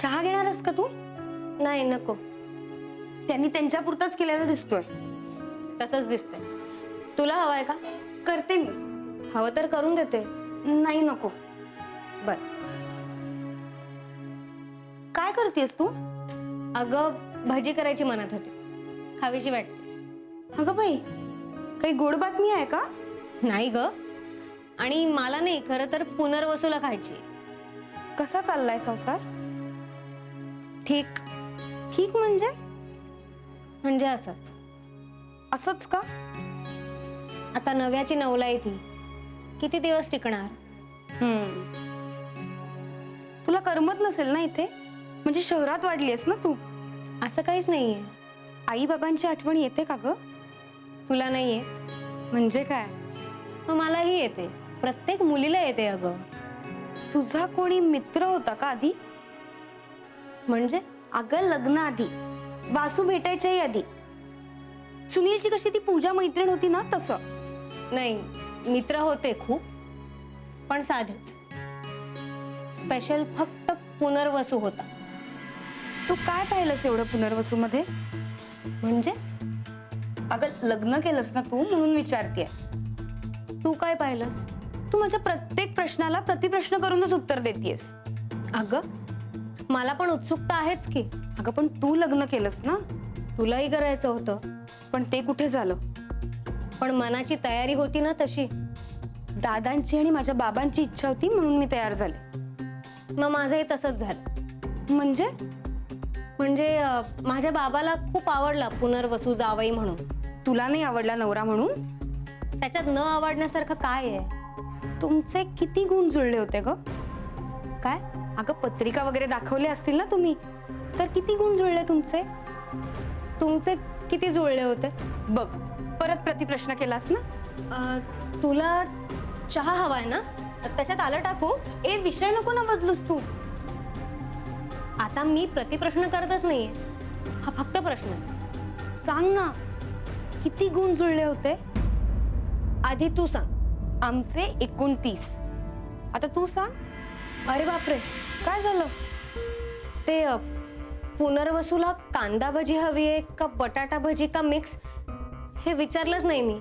चहा घेणारस का तू? नाही नको. त्यांनी त्यांच्यापुरताच केलेला दिसतोय. तसंच दिसतंय. तुला हवाय का? करते मी. हवं तर करून देते. नाही नको. बर. काय करतेस तू? अगं भजी करायची मनात होती, खावीशी वाटते. अगं बाई, काही गोड बातमी आहे का? नाही ग. आणि मला नाही, खरं तर पुनर्वसूला खायची. कसा चाललाय संसार? ठीक. ठीक म्हणजे? म्हणजे असंच. असंच का? आता नव्याची नवलाई ती किती दिवस टिकणार? तुला करमत नसेल ना इथे? म्हणजे शहरात वाढलीस ना तू? असं काहीच नाहीये. आई बाबांची आठवण येते का ग? तुला नाही येत? म्हणजे काय? मग मलाही येते. प्रत्येक मुलीला येते अगं. तुझा कोणी मित्र होता का आधी? म्हणजे? अगं लग्न आधी, वासू भेटायच्याही आधी. सुनीलची कशी ती पूजा मैत्रीण होती ना, तसं. नाही, मित्र होते खूप, पण साधेच. स्पेशल फक्त पुनर्वसू होता. तू काय पाहिलंस एवढं पुनर्वसू मध्ये? म्हणजे? अगं लग्न केलंस ना तू, म्हणून विचारतेय. तू काय पाहिलंस? तू माझ्या प्रत्येक प्रश्नाला प्रतिप्रश्न करूनच उत्तर देतेयस. अगं मला पण उत्सुकता आहेच की. अगं पण तू लग्न केलंस ना? तुलाही करायचं होतं, पण ते कुठे झालं? पण मनाची तयारी होती ना तशी. दादांची आणि माझ्या बाबांची इच्छा होती म्हणून मी तयार झाले. मग माझंही तसंच झालं. म्हणजे? म्हणजे माझ्या बाबाला खूप आवडला पुनर्वसू जावई म्हणून. तुला नाही आवडला नवरा म्हणून? त्याच्यात न आवडण्यासारखं काय आहे? तुमचे किती गुण जुळले होते ग? काय? अगं पत्रिका वगैरे दाखवले असतील ना तुम्ही, तर किती गुण जुळले तुमचे? तुमचे किती जुळले होते? बघ, परत प्रतिप्रश्न केलास ना. तुला चहा हवाय ना? त्याच्यात आलं टाकू? विषय नको ना बदलूस तू. आता मी प्रतिप्रश्न करतच नाहीये, हा फक्त प्रश्न आहे. सांग ना, किती गुण जुळले होते? आधी तू सांग. आमचे 29. आता तू सांग. अरे बापरे, काय झालं? ते पुनर्वसूला कांदा भजी हवी आहे का बटाटा भजी का मिक्स, हे विचारलंच नाही मी.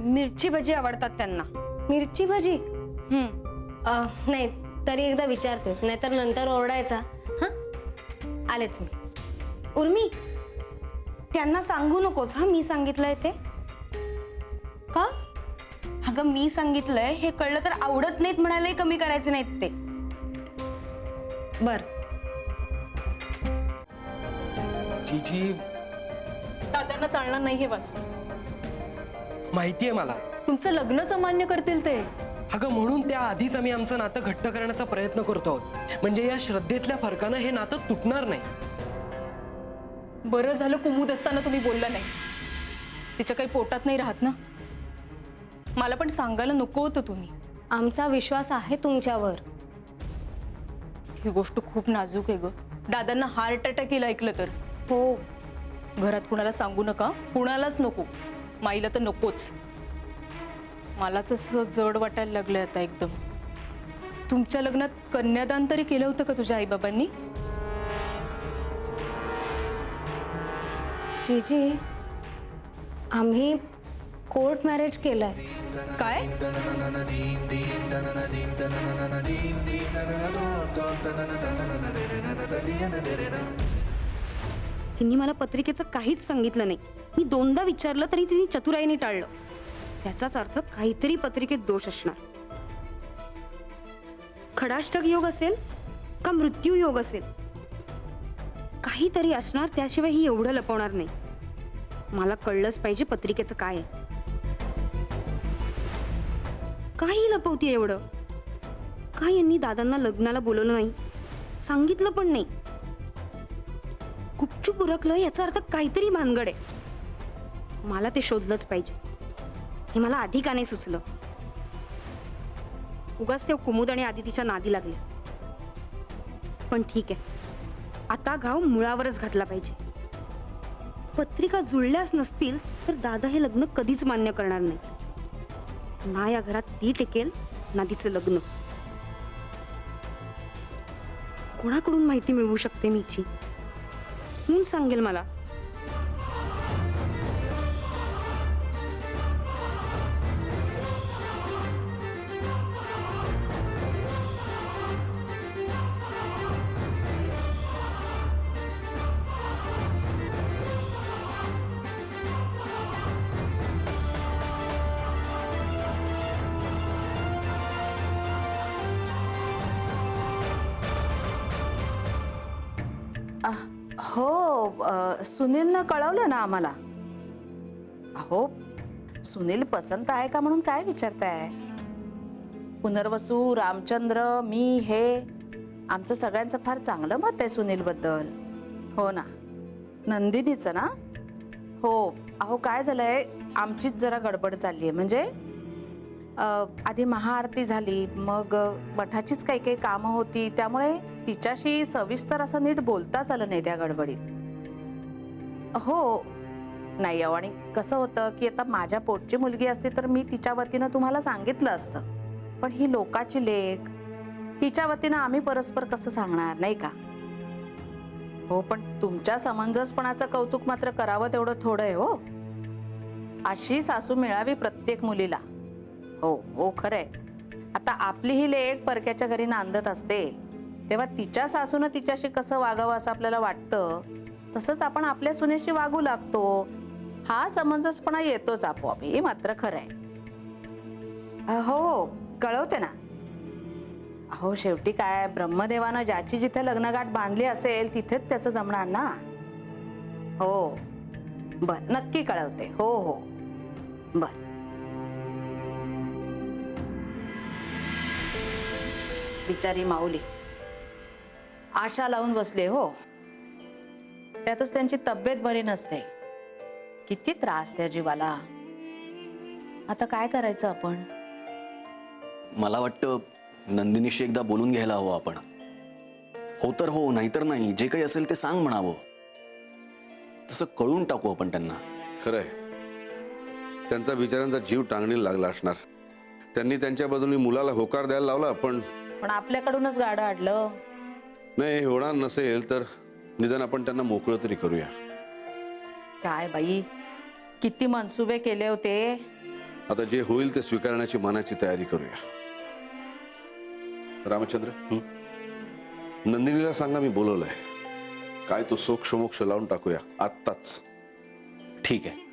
मिरची भजी आवडतात त्यांना. मिरची भजी? नाही, तरी एकदा विचारतेस, नाहीतर नंतर ओरडायचा. हा, आलेच मी. उर्मी, त्यांना सांगू नकोस हा मी सांगितलंय ते. का? अगं मी सांगितलंय हे कळलं तर आवडत नाहीत म्हणाले कमी करायचे नाहीत ते. बर. जीजी, दादांना चालणार नाही हे वासू. माहितीये मला. तुमचं लग्नच अमान्य करतील ते. अगं म्हणून त्या आधीच आम्ही आमचं नातं घट्ट करण्याचा प्रयत्न करतो आहोत. म्हणजे या श्रद्धेतल्या फरकानं हे नातं तुटणार नाही. बरं झालं कुमुद असताना तुम्ही बोलला नाही. तिच्या काही पोटात नाही राहत ना. मला पण सांगायला नको होतं तुम्ही. आमचा विश्वास आहे तुमच्यावर. ही गोष्ट खूप नाजूक आहे ग. दादांना हार्ट अटॅक येईल ऐकलं तर. हो. घरात कुणाला सांगू नका, कुणालाच नको. माईला तर नकोच. मलाच असं जड वाटायला लागलंय आता एकदम. तुमच्या लग्नात कन्यादान तरी केलं होतं का तुझ्या आईबाबांनी? जीजी, आम्ही कोर्ट मॅरेज केलंय. काय? हिने मला पत्रिकेचं काहीच सांगितलं नाही. मी 2दा विचारलं तरी तिने चतुराईने टाळलं. त्याचाच अर्थ काहीतरी पत्रिकेत दोष असणार. खडाष्टक योग असेल का मृत्यू योग असेल, काहीतरी असणार. त्याशिवाय ही एवढं लपवणार नाही. मला कळलंच पाहिजे पत्रिकेचं काय आहे. काही लपवते एवढं? का यांनी दादांना लग्नाला बोलवलं नाही, सांगितलं पण नाही? गुपचूप उरकलं याचा अर्थ काहीतरी भानगड आहे. मला ते शोधलंच पाहिजे. हे मला आधी का नाही सुचलं? उगाच ते कुमुद आणि आदितीच्या नादी लागले. पण ठीक आहे, आता घाव मुळावरच घातला पाहिजे. पत्रिका जुळल्याच नसतील तर दादा हे लग्न कधीच मान्य करणार नाही. ना या घरात ती टिकेल ना तिचं लग्न. कोणाकडून माहिती मिळवू शकते मीची? कोण सांगेल मला? हो, सुनीलनं कळवलं ना आम्हाला. अहो, सुनील पसंत आहे का म्हणून काय विचारताय? पुनर्वसू, रामचंद्र, मी, हे आमचं सगळ्यांचं फार चांगलं मत आहे सुनील बद्दल. हो ना, नंदिनीचं ना? हो. अहो, काय झालंय, आमचीच जरा गडबड चालली आहे. म्हणजे आधी महाआरती झाली, मग मठाचीच काही काही कामं होती, त्यामुळे तिच्याशी सविस्तर असं नीट बोलताच आलं नाही त्या गडबडीत. हो नाही अहो, आणि कसं होतं की आता माझ्या पोटची मुलगी असती तर मी तिच्या वतीनं तुम्हाला सांगितलं असतं, पण ही लोकाची लेक, हिच्या वतीनं आम्ही परस्पर कसं सांगणार, नाही का? हो, पण तुमच्या समंजसपणाचं कौतुक मात्र करावं तेवढं थोडं आहे हो. अशी सासू मिळावी प्रत्येक मुलीला. हो हो, खरंय. आता आपली ही लेक परक्याच्या घरी नांदत असते, तेव्हा तिच्या सासूनं तिच्याशी कसं वागावं असं आपल्याला वाटतं, तसंच आपण आपल्या सुनेशी वागू लागतो. हा समंजसपणा येतोच आपोआप, हे मात्र खरंय. हो, कळवते ना. अहो, शेवटी काय, ब्रह्मदेवानं ज्याची जिथे लग्नगाठ बांधली असेल तिथेच त्याचं जमणार ना. हो बर, नक्की कळवते. हो हो बर. बिचारी माऊली आशा लावून बसले हो, त्यातच त्यांची तब्येत बरी नसते. किती त्रास त्या जीवाला. आता काय करायचं आपण? मला वाटतं नंदिनीशी एकदा बोलून घ्यायला हवं आपण. हो तर हो, नाहीतर नाही, जे काही असेल ते सांग म्हणावं. तसं कळून टाकू आपण त्यांना. खरंय, त्यांचा बिचाऱ्यांचा जीव टांगणीला लागला असणार. त्यांनी त्यांच्या बाजूने मुलाला होकार द्यायला लावला, पण आपल्याकडूनच गाडं अडलं. नाही, होणार नसेल तर निदान आपण त्यांना मोकळं तरी करूया. काय बाई, किती मनसुबे केले होते. आता जे होईल ते स्वीकारण्याची मनाची तयारी करूया. रामचंद्र, नंदिनीला सांगा मी बोलवलंय. काय तो सोक्ष मोक्ष लावून टाकूया आत्ताच. ठीक आहे.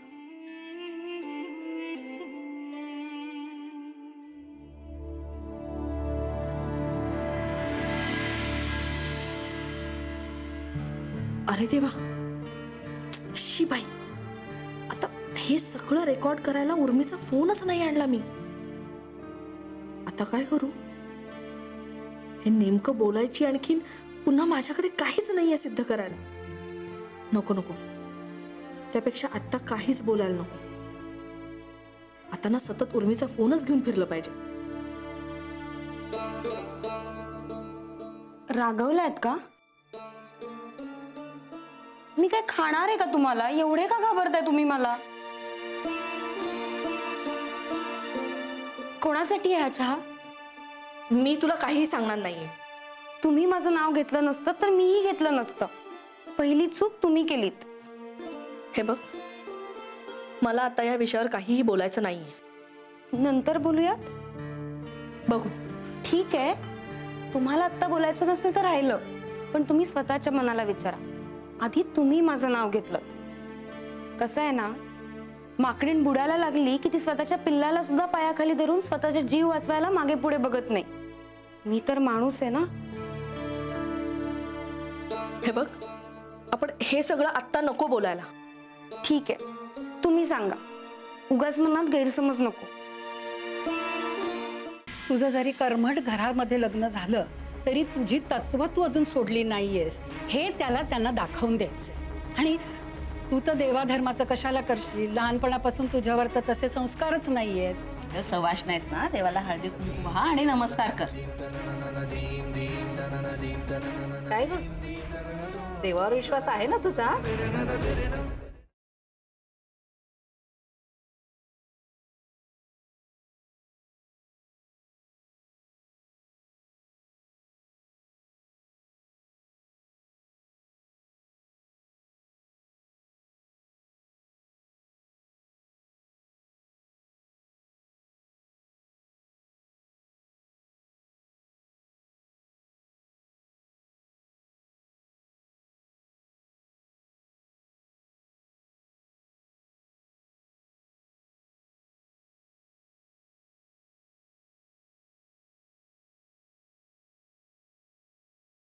अरे देवा, शी बाई, आता हे सगळं रेकॉर्ड करायला उर्मीचा फोनच नाही आणला मी. आता काय करू? हे नेमकं बोलायची आणखीन पुन्हा माझ्याकडे काहीच नाहीये सिद्ध करायला. नको नको, त्यापेक्षा आता काहीच बोलायला नको. आता ना सतत उर्मीचा फोनच घेऊन फिरलं पाहिजे. रागवलायत का? मी काय खाणार आहे का तुम्हाला? एवढे का घाबरताय तुम्ही मला? कोणासाठी आहे हा चहा? मी तुला काहीही सांगणार नाहीये. तुम्ही माझं नाव घेतलं नसतं तर मीही घेतलं नसतं. पहिली चूक तुम्ही केलीत. हे बघ, मला आता या विषयावर काहीही बोलायचं नाहीये. नंतर बोलूयात. बघू. ठीक आहे, तुम्हाला आत्ता बोलायचं नसेल तर राहिलं, पण तुम्ही स्वतःच्या मनाला विचारा. आधी तुम्ही माझं नाव घेतलं. कसं आहे ना, माकडीण बुडायला लागली की ती स्वतःच्या पिल्लाला सुद्धा पायाखाली धरून स्वतःचा जीव वाचवायला मागे पुढे बघत नाही. मी तर माणूस आहे ना. हे बघ, आपण हे सगळं आत्ता नको बोलायला. ठीक आहे, तुम्ही सांगा. उगाच मनात गैरसमज नको. तुझं जरी कर्मठ घरामध्ये लग्न झालं तरी तुझी तत्व तू अजून सोडली नाहीयेस, हे त्यांना दाखवून द्यायचं. आणि तू तर देवाधर्माचं कशाला करशील? लहानपणापासून तुझ्यावर तर तसे संस्कारच नाहीयेत. सवाश नाहीस ना, देवाला हळदी कुंकू वाहा आणि नमस्कार कर. काय ग, देवावर विश्वास आहे ना तुझा?